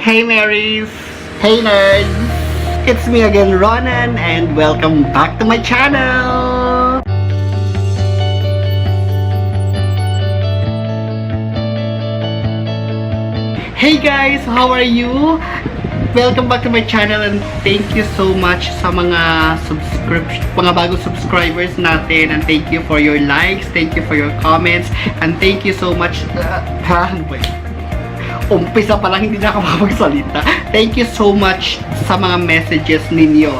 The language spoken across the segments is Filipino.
Hey Marys! Hey nerds! It's me again, Ronan, and welcome back to my channel! Hey guys! How are you? Welcome back to my channel and thank you so much sa mga bagong subscribers natin, and thank you for your likes, thank you for your comments, and thank you so much umpisa pa lang, hindi na ako makapagsalita. Thank you so much sa mga messages ninyo.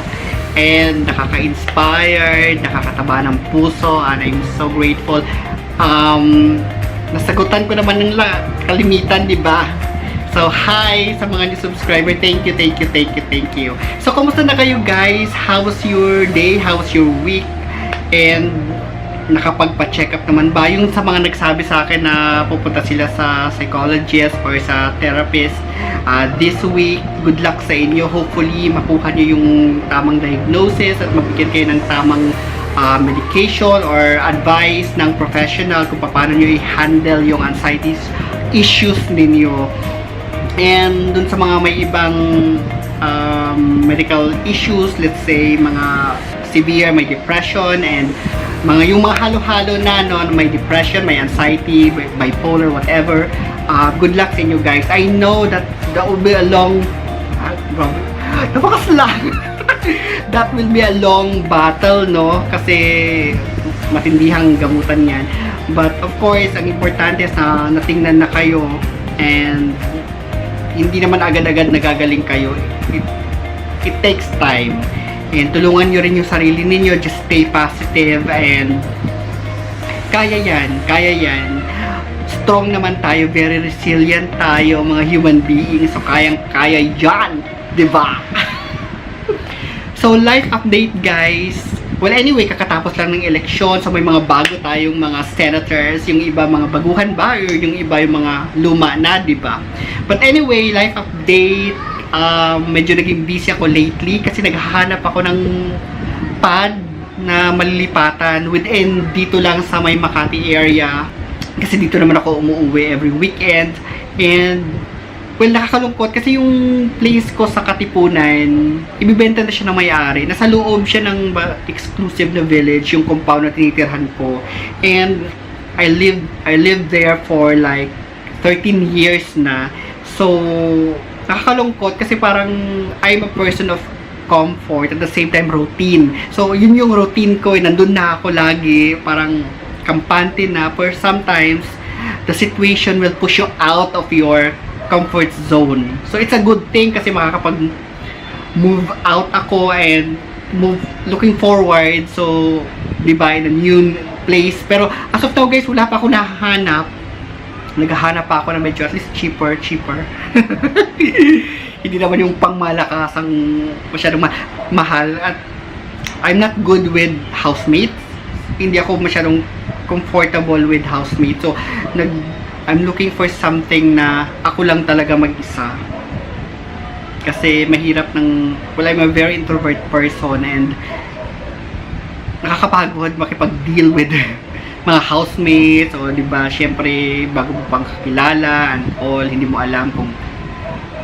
And nakaka-inspire, nakakataba ng puso, and I'm so grateful. Nasagutan ko naman ng kalimitan, di ba? So, hi sa mga new subscriber. Thank you, thank you, thank you, thank you. So, kumusta na kayo guys? How was your day? How was your week? And nakapagpa-check up naman ba? Yung sa mga nagsabi sa akin na pupunta sila sa psychologist or sa therapist this week, good luck sa inyo. Hopefully, makuha nyo yung tamang diagnosis at mabigyan kayo ng tamang medication or advice ng professional kung paano nyo i-handle yung anxiety issues ninyo. And dun sa mga may ibang medical issues, let's say mga severe, may depression, and yung mga halo-halo na may depression, may anxiety, bipolar, whatever, good luck sa inyo guys. I know that will be a long that will be a long battle, no? Kasi matindihang gamutan yan. But of course, ang importante na natingnan na kayo, and hindi naman agad-agad nagagaling kayo. It takes time. And tulungan nyo rin yung sarili ninyo. Just stay positive and kaya yan. Strong naman tayo, very resilient tayo, mga human beings. So kaya yan, diba? So life update guys. Well anyway, kakatapos lang ng eleksyon. So may mga bago tayong mga senators. Yung iba mga baguhan ba? Or yung iba yung mga luma na, diba? But anyway, life update. Medyo naging busy ako lately kasi naghahanap ako ng pad na malilipatan within dito lang sa may Makati area, kasi dito naman ako umuwi every weekend. And well, nakakalungkot kasi yung place ko sa Katipunan, ibibenta na siya ng may-ari. Nasa loob siya ng exclusive na village, yung compound na tinitirhan ko. And I lived there for like 13 years na. So nakakalungkot kasi parang I'm a person of comfort at the same time routine. So yun yung routine ko, nandun na ako lagi, parang kampante na. For sometimes the situation will push you out of your comfort zone. So it's a good thing kasi makakapag move out ako and move looking forward. So diba, in a new place. Pero as of now guys, wala pa ako nahahanap. Naghahanap pa ako na medyo at least cheaper. Hindi naman yung pangmalakasang masyadong mahal. At I'm not good with housemates. Hindi ako masyadong comfortable with housemates. So I'm looking for something na ako lang talaga mag-isa. Kasi mahirap I'm a very introvert person and nakakapagod makipag-deal with mga housemates, o diba, syempre bago mo pang kakilala and all, hindi mo alam kung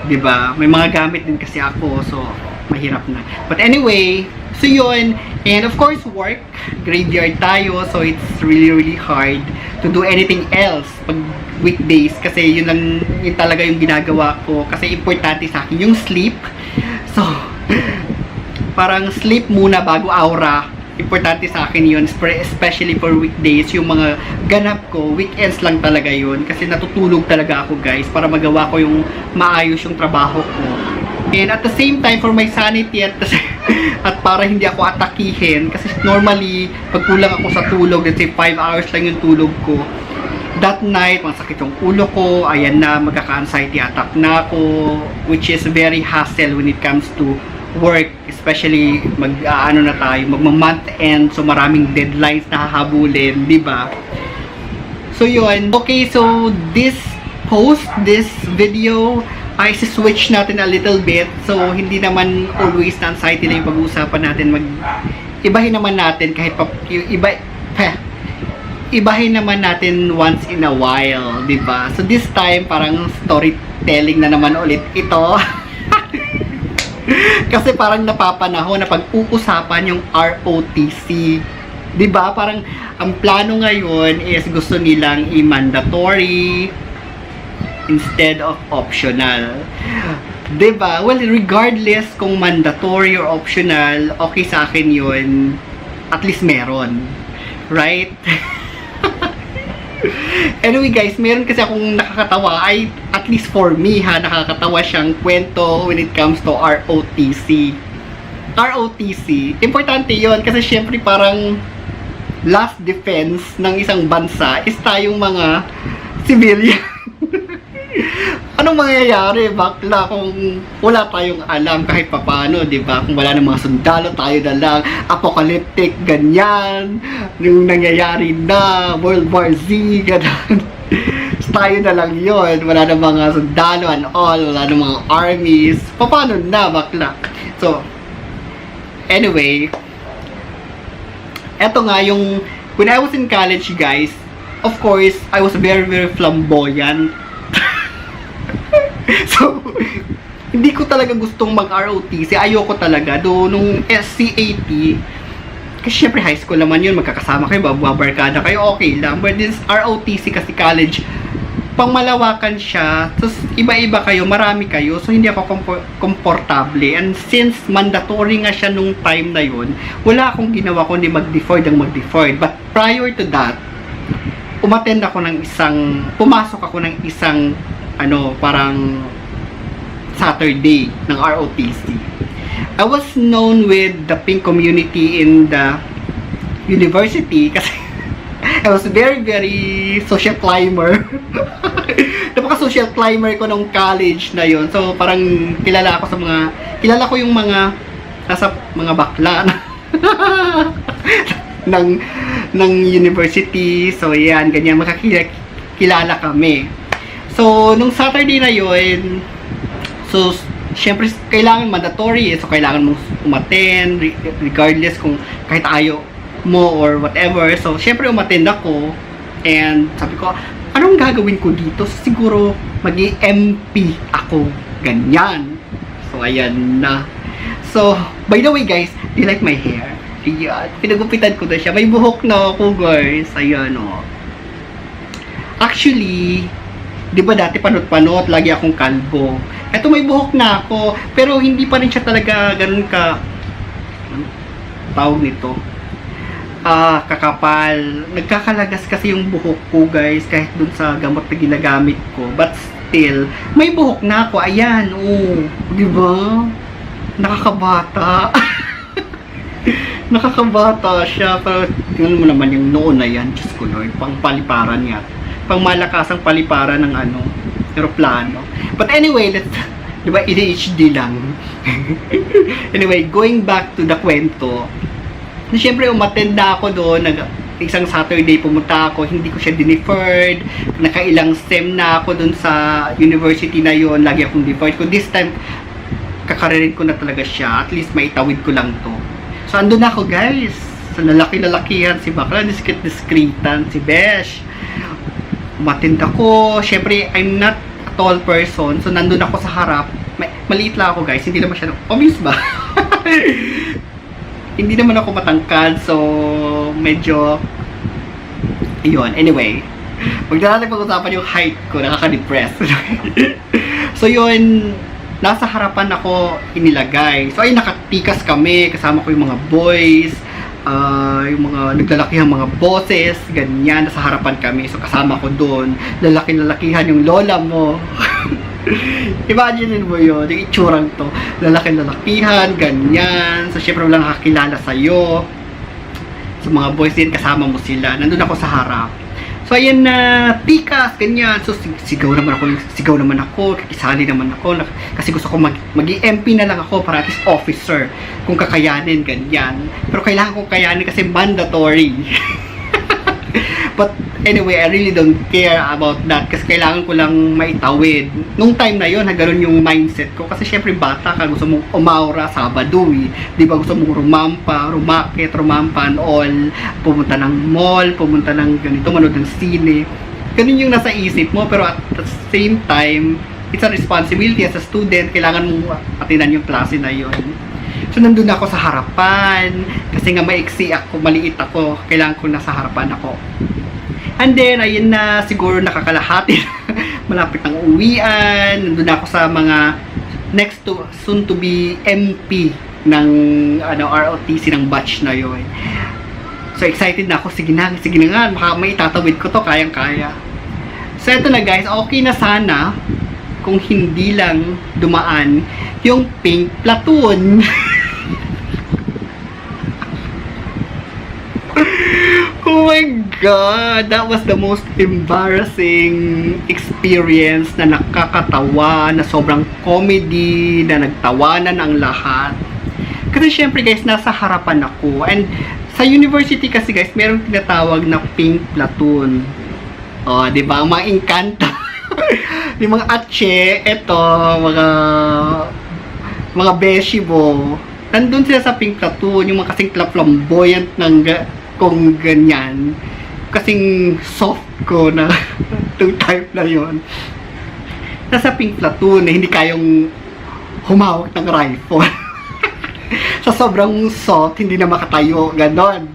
diba, may mga gamit din kasi ako, so mahirap na. But anyway, so yun, and of course work, graveyard tayo, so it's really hard to do anything else pag weekdays, kasi yun talaga yung ginagawa ko, kasi importante sa akin yung sleep. So parang sleep muna bago aura. Importante sa akin yun, especially for weekdays. Yung mga ganap ko, weekends lang talaga yun. Kasi natutulog talaga ako guys, para magawa ko yung maayos yung trabaho ko. And at the same time, for my sanity at para hindi ako atakihin. Kasi normally, pag kulang ako sa tulog, let's say 5 hours lang yung tulog ko, that night, masakit yung ulo ko, ayan na, magkaka-anxiety attack na ako, which is very hassle when it comes to work, especially magma-month end, so maraming deadlines na hahabulin, di ba? So yun. Okay, so this video ay switch natin a little bit. So hindi naman always na anxiety lang yung pag-uusapan natin. Ibahin naman natin kahit ibahin naman natin once in a while, di ba? So this time parang storytelling na naman ulit ito. Kasi parang napapanahon na pag-uusapan yung ROTC. 'Di ba? Parang ang plano ngayon is gusto nilang i-mandatory instead of optional. 'Di ba? Well, regardless kung mandatory or optional, okay sa akin 'yun. At least meron. Right? Anyway guys, meron kasi akong nakakatawa, ay at least for me ha, nakakatawa siyang kwento when it comes to ROTC. ROTC, importante yon kasi syempre parang last defense ng isang bansa is tayong mga civilian. Anong mangyayari, bakla, kung wala tayong alam kahit papano, di ba? Kung wala ng mga sundalo, tayo na lang, apocalyptic, ganyan, yung nangyayari na, World War Z, ganyan. Tayo na lang yun, wala ng mga sundalo and all, wala ng mga armies, paano na, bakla? So, anyway, eto nga yung, when I was in college, guys, of course, I was very, very flamboyant. So, hindi ko talaga gustong mag-ROTC. Ayoko talaga. Do, nung SCAT, kasi syempre high school naman yun, magkakasama kayo, babarkada kayo, okay lang. But this ROTC kasi college, pang malawakan siya, so iba-iba kayo, marami kayo, so hindi ako komportable. And since mandatory nga siya nung time na yun, wala akong ginawa kundi mag-deferred ang mag-deferred. But prior to that, umattend ako ng pumasok ako ng isang parang Saturday ng ROTC. I was known with the pink community in the university kasi I was very, very social climber. Napaka-social climber ko nung college na yon. So, parang kilala ko yung mga nasa mga bakla ng university. So, yan, ganyan, makakilala kami. So, nung Saturday na yun, so, syempre, kailangan mandatory. So, kailangan mong umattend, regardless kung kahit ayaw mo or whatever. So, syempre, umattend ako. And, sabi ko, anong gagawin ko dito? So, siguro, mag-MP ako. Ganyan. So, ayan na. So, by the way, guys, do you like my hair? Ayan. Pinagupitan ko na siya. May buhok na ako, guys. Ayan, o. Actually, di ba dati panot-panot, lagi akong kalbo. Eto may buhok na ako, pero hindi pa rin siya talaga ganun ka, tawag nito, kakapal. Nagkakalagas kasi yung buhok ko, guys, kahit dun sa gamot na ginagamit ko. But still, may buhok na ako. Ayan, oh. Di ba? Nakakabata. Nakakabata siya. Pero tingnan mo naman yung noon na yan. Diyos ko, Lord. Pang paliparan nga. Pang malakasang paliparan ng aeroplano. But anyway, di ba, ADHD lang. Anyway, going back to the kwento, siyempre, umattend na ako doon, isang Saturday pumunta ako, hindi ko siya dineferred, nakailang SEM na ako doon sa university na yon, lagi akong deferred ko. This time, kakaririn ko na talaga siya, at least maitawid ko lang to. So, andun na ako, guys, sa lalaki-lalakihan, si Bakla, diskret-diskretan, si Besh. Umattend ako, syempre, I'm not a tall person, so nandun ako sa harap, maliit lang ako, guys, hindi naman siya, obvious ba? Hindi naman ako matangkad, so medyo yun. Anyway, huwag na natin pag-usapan yung height ko, nakaka-depress. So yun, nasa harapan ako inilagay. So ay nakatikas kami, kasama ko yung mga boys, yung mga naglalakihang mga boses, ganyan, nasa harapan kami. So kasama ko doon, lalaki-lalakihan yung lola mo. Imagine mo yun, yung itsurang to, lalaki-lalakihan, ganyan. So, syempre walang nakakilala sa'yo. So, mga boys din, kasama mo sila. Nandun ako sa harap. So, ayan na, tikas, ganyan. So, sigaw naman ako, kakisali naman ako. Kasi gusto ko mag-MP na lang ako para at least officer. Kung kakayanin, ganyan. Pero kailangan kong kayanin kasi mandatory. But anyway, I really don't care about that kasi kailangan ko lang maitawid. Nung time na yon, ganoon yung mindset ko kasi syempre bata ka, gusto mong umaura, Sabado eh. Di ba, gusto mong rumampa and all, pumunta ng mall, pumunta ng ganito, manood ng sine. Ganun yung nasa isip mo, pero at the same time, it's a responsibility as a student, kailangan mo atinan yung klase na yun. So, nandun ako sa harapan, kasi nga maiksi ako, maliit ako, kailangan ko nasa harapan ako. And then, ayun na, siguro nakakalahati, malapit ng uwian, nandun ako sa mga next to, soon to be MP ng ROTC ng batch na yun. So, excited na ako, sige na nga, baka may itatawid ko to, kayang-kaya. So, eto na guys, okay na sana kung hindi lang dumaan yung pink platoon. Oh my God! That was the most embarrassing experience na nakakatawa, na sobrang comedy, na nagtawanan ang lahat. Kasi syempre guys, nasa harapan ako. And sa university kasi guys, merong tinatawag na pink platoon. Oh, di ba? Ang mga Encanto. Yung mga atche, eto, mga beshibo. Nandun sila sa pink platoon, yung mga kasing flamboyant ng kung ganyan. Kasing soft ko na itong type na yon. Nasa pink platoon na hindi kayong humawak ng rifle. Sa sobrang soft, hindi na makatayo, ganon.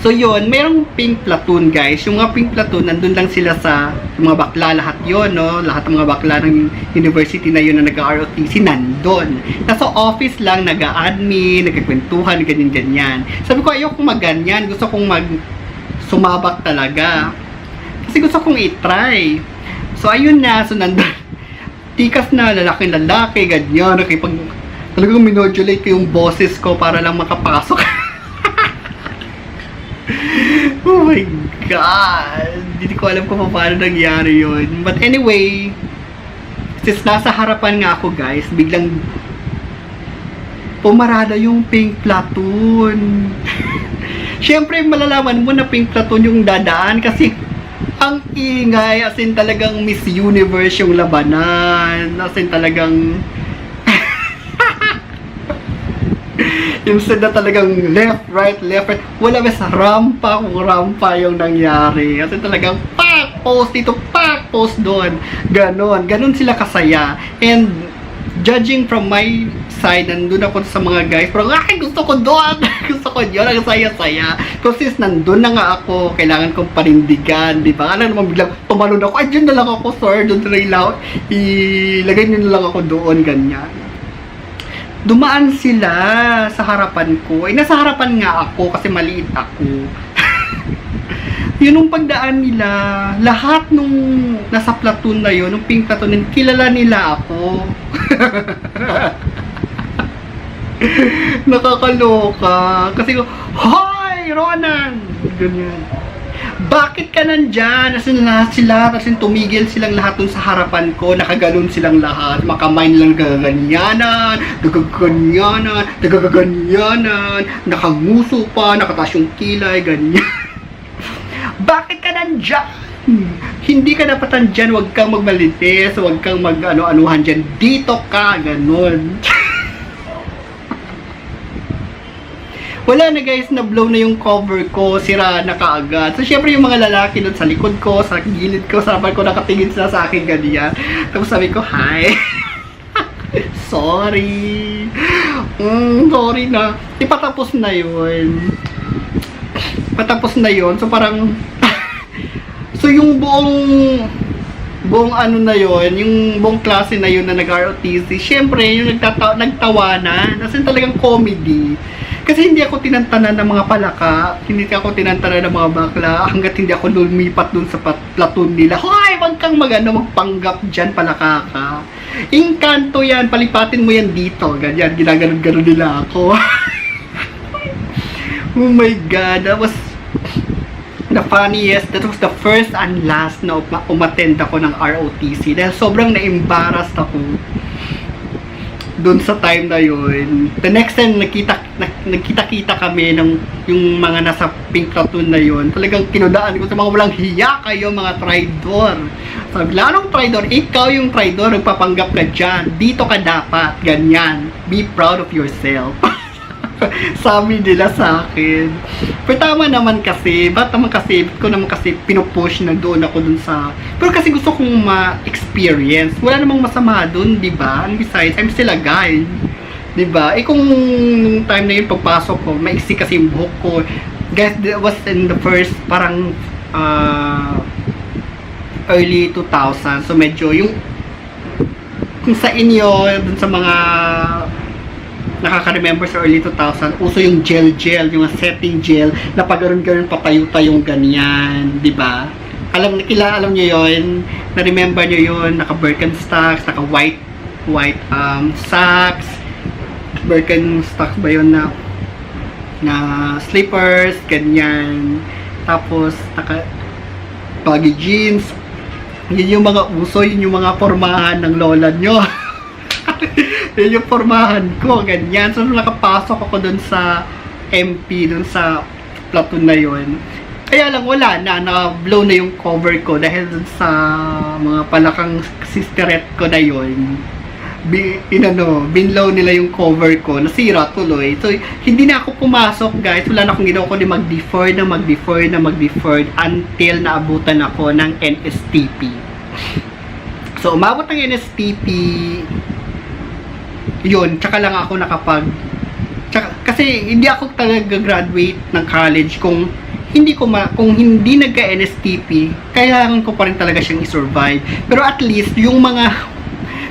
So yun, merong pink platoon guys. Yung mga pink platoon, nandun lang sila sa mga bakla, lahat yon, no? Lahat ng mga bakla ng university na yun na nag-ROTC, nandun. Nasa office lang, nag-admin, nagkakwentuhan, ganyan-ganyan. Sabi ko, ayoko mag-ganyan. Gusto kong sumabak talaga. Kasi gusto kong i-try. So ayun na, so nandun. Tikas na, lalaki, ganyan. Talagang minodulate ko yung boses ko para lang makapasok. Oh my God! Hindi ko alam kung paano nangyari yun. But anyway, since nasa harapan nga ako guys, biglang pumarada yung pink platoon. Siyempre, malalaman mo na pink platoon yung dadaan kasi ang ingay, as in talagang Miss Universe yung labanan. As in talagang yung na talagang left, right. Wala mas rampa kung rampa yung nangyari. Kasi talagang pak, post dito, pak, post doon. Ganon sila kasaya. And judging from my side, nandun ako sa mga guys, pero ay, gusto ko doon. Gusto ko yun, ang saya-saya. Kasi nandun na nga ako, kailangan kong panindigan, di ba? Alam naman biglang tumalon ako, ay, dyan na lang ako, sir, doon na ilagay nyo na lang ako doon, ganyan. Dumaan sila sa harapan ko. Ay, nasa harapan nga ako kasi maliit ako. Yun nung pagdaan nila, lahat nung nasa platoon na yun, nung pink platoon, kilala nila ako. Nakakaloka. Kasi, hoy, Ronan! Ganyan. Bakit ka nandyan? Asin lahat sila, asin tumigil silang lahat dun sa harapan ko, nakagalon silang lahat, makamay nilang gaganyanan, nakanguso pa, nakataas yung kilay, ganyan. Bakit ka nandyan? Hindi ka dapat nandyan, huwag kang magmalitis, huwag kang mag-anuhan dyan, dito ka, ganon. Wala na guys, na-blow na yung cover ko, sira na kaagad. So syempre yung mga lalaki doon sa likod ko, sa gilid ko, sa harapan ko, nakatingin sila sa akin ganyan. Tapos sabi ko, hi. Sorry. Sorry na. Patapos na yun. So parang, so yung buong ano na yon, yung buong klase na yun na nag-ROTC, syempre yung nagtawanan, as in talagang comedy. Kasi hindi ako tinantanan ng mga palaka, hindi ako tinantanan ng mga bakla, hanggat hindi ako lumipat dun sa platoon nila. Hoy, wag kang magpanggap dyan, palaka ka. Encanto yan, palipatin mo yan dito. Ganyan, ginaganon-ganon nila ako. Oh my God, that was the funniest. That was the first and last na umattend ako ng ROTC. Dahil sobrang na-embarrassed ako doon sa time na yun. The next time nagkita-kita kami ng yung mga nasa pink platoon na yun, talagang kinudaan ko sa mga walang hiya kayo, mga traidor. Sabi lang, anong traidor? Ikaw yung traidor, nagpapanggap ka dyan. Dito ka dapat, ganyan. Be proud of yourself. Sabi nila sa akin. Pero tama naman kasi, ba't naman kasi, ko naman kasi pinupush na doon ako dun sa, pero kasi gusto kong ma-experience. Wala namang masama dun, di ba? And besides, I'm still a guy. Di ba? Eh kung nung time na yun, pagpasok ko, maiksi kasi yung buhok ko. Guys, that was in the first, parang, early 2000. So medyo yung, kung sa inyo, dun sa mga nakaka-remember sa early 2000, uso yung gel, yung setting gel, na pag-garon-garon patayo-tayong ganyan, di ba? Alam nyo yun, na-remember nyo yun, naka-Birkenstocks, naka-white socks, Birkenstocks ba yun na slippers, ganyan, tapos baggy jeans, yun yung mga uso, yun yung mga formahan ng lola nyo. Yun yung formahan ko, ganyan. So, nung nakapasok ako dun sa MP, dun sa platoon na yun, kaya lang wala na-blow na yung cover ko dahil dun sa mga palakang sisterette ko na yun. Binlow nila yung cover ko, nasira tuloy. So, hindi na ako pumasok, guys. Wala na akong ginawa ko, mag-deferred until naabutan ako ng NSTP. So, umabot ng NSTP, yun, tsaka lang ako kasi hindi ako talaga graduate ng college kung hindi nagka-NSTP, kailangan ko pa rin talaga siyang i-survive. Pero at least, yung mga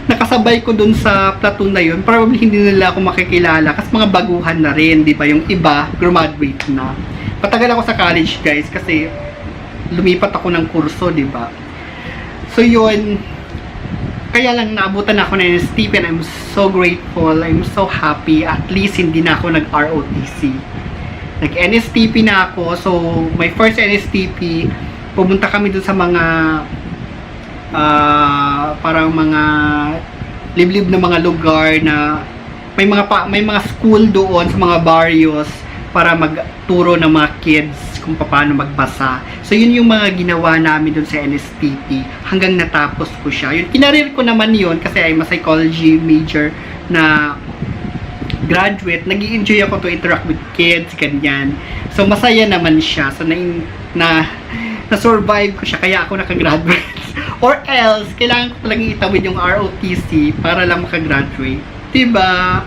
nakasabay ko dun sa platoon na yun, probably hindi nila ako makikilala kasi mga baguhan na rin, di ba? Yung iba, graduate na. Patagal ako sa college, guys, kasi lumipat ako ng kurso, di ba? So, yun, kaya lang naabutan ako ng NSTP and I'm so grateful, I'm so happy, at least hindi na ako nag-ROTC. Nag-NSTP na ako, so my first NSTP, pumunta kami dun sa mga parang mga liblib na mga lugar na may mga school doon sa mga barrios para magturo ng mga kids kung paano magbasa. So, yun yung mga ginawa namin dun sa NSTP hanggang natapos ko siya. Yun, kinarir ko naman yun kasi I'm a psychology major na graduate. Nag-i-enjoy ako to interact with kids, ganyan. So, masaya naman siya. So, na-survive ko siya kaya ako nakagraduate. Or else, kailangan ko talagang itawid yung ROTC para lang makagraduate. Diba?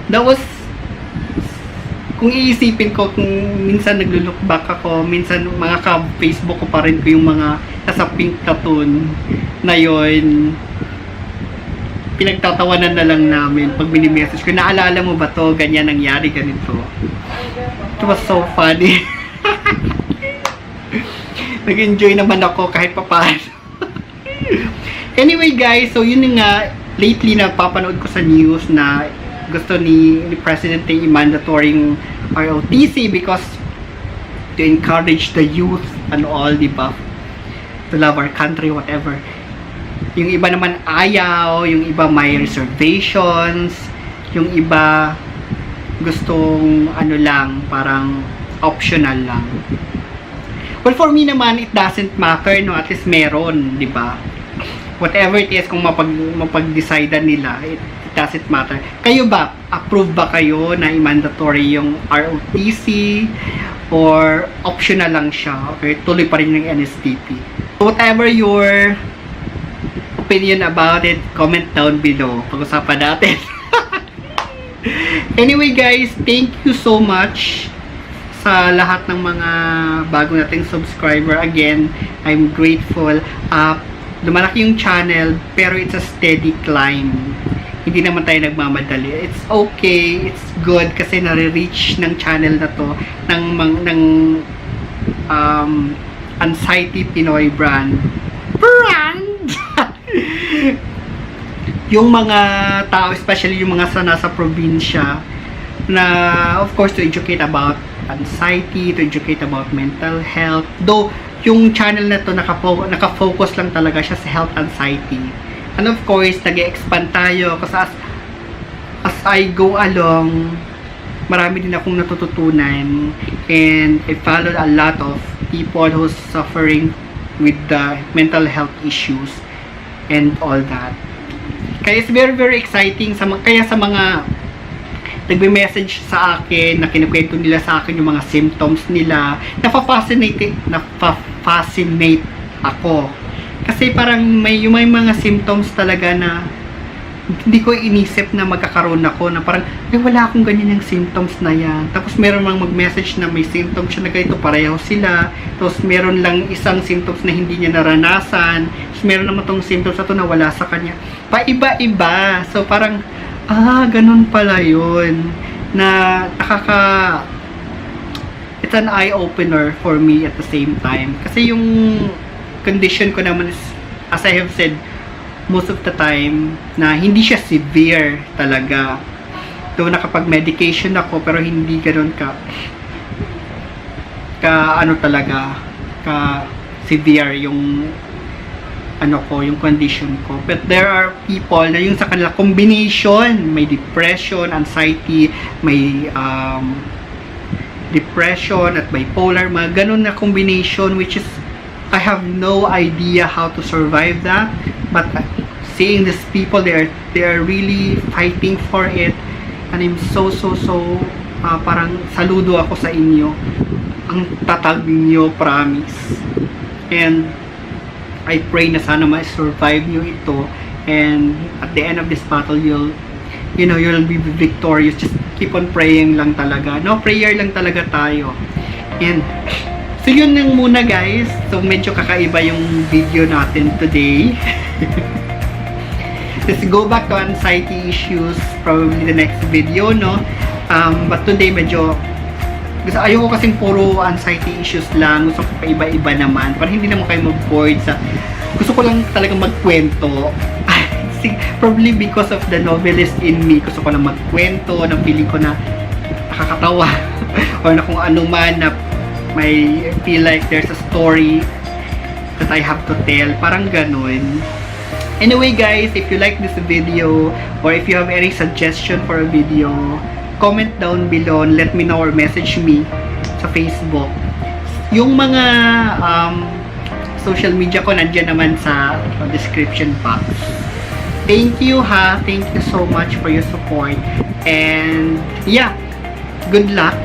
That was, kung iisipin ko, kung minsan naglo-look back ako, minsan mga ka-Facebook ko pa rin ko yung mga nasa pink cartoon na yun, pinagtatawanan na lang namin pag mini-message ko, naalala mo ba to, ganyan nangyari, ganito. It was so funny. Nag-enjoy naman ako kahit papaano. Anyway guys, so yun nga, lately napapanood ko sa news na gusto ni President i-mandatory yung ROTC because to encourage the youth and all, di ba? To love our country, whatever. Yung iba naman ayaw, yung iba may reservations, yung iba gustong ano lang, parang optional lang. Well, for me naman, it doesn't matter, no? At least meron, di ba? Whatever it is, kung mapag-decidean nila, it doesn't matter. Kayo ba? Approve ba kayo na i-mandatory yung ROTC or optional lang siya? Okay, tuloy pa rin yung NSTP. Whatever your opinion about it, comment down below. Pag-usapan natin. Anyway guys, thank you so much sa lahat ng mga bago nating subscriber. Again, I'm grateful. Lumalaki yung channel, pero it's a steady climb. Hindi naman tayo nagmamadali. It's okay, it's good kasi nare-reach ng channel na to ng Anxiety Pinoy brand. Yung mga tao, especially yung mga nasa probinsya, na of course to educate about anxiety, to educate about mental health. Though yung channel na to naka-focus lang talaga siya sa health anxiety. And of course, nag-expand tayo kasi as I go along, marami din akong natututunan and I followed a lot of people who's suffering with the mental health issues and all that. Kaya it's very very exciting kaya sa mga nagme-message sa akin, na kinukwento nila sa akin yung mga symptoms nila. Napafascinate ako. Kasi parang may mga symptoms talaga na hindi ko inisip na magkakaroon ako, na parang, wala akong ganyan yung symptoms na yan. Tapos meron mang mag-message na may symptoms siya na ganito, pareho sila. Tapos meron lang isang symptoms na hindi niya naranasan. Tapos meron naman tong symptoms na to na wala sa kanya. Paiba-iba. So parang, ganun pala yun. Na it's an eye-opener for me at the same time. Kasi yung condition ko naman is, as I have said, most of the time, na hindi siya severe talaga. Though nakapag-medication ako, pero hindi ganoon ka severe yung yung condition ko. But there are people na yung sa kanila combination, may depression, anxiety, may depression at bipolar, mga ganun na combination, which is I have no idea how to survive that. But seeing these people, they are really fighting for it, and I'm so parang saludo ako sa inyo. Ang tatag niyo, promise. And I pray na sana ma-survive niyo ito, and at the end of this battle, you'll be victorious. Just keep on praying lang talaga. No, prayer lang talaga tayo. And so yun lang muna, guys. So medyo kakaiba yung video natin today. Let's go back to anxiety issues probably the next video, no? But today medyo ayoko kasing puro anxiety issues lang. Gusto ko pa iba-iba naman para hindi naman kayo mag-bored sa gusto ko lang talagang magkwento. Probably because of the novelist in me, gusto ko lang magkwento, na feeling ko na nakakatawa or na kung ano man na may feel like there's a story that I have to tell, parang ganun. Anyway, guys, if you like this video or if you have any suggestion for a video, comment down below and let me know or message me sa Facebook. Yung mga social media ko nandiyan naman sa description box. Thank you thank you so much for your support, and yeah, good luck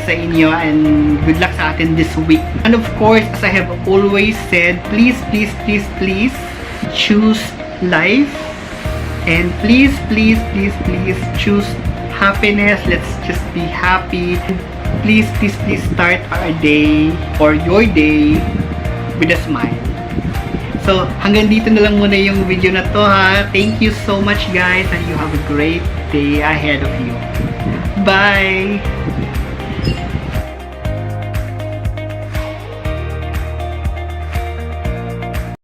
sa inyo, and good luck sa atin this week. And of course, as I have always said, please choose life, and please choose happiness. Let's just be happy. Please start our day or your day with a smile. So hanggang dito na lang muna yung video na to, Thank you so much, guys, and you have a great day ahead of you. Bye.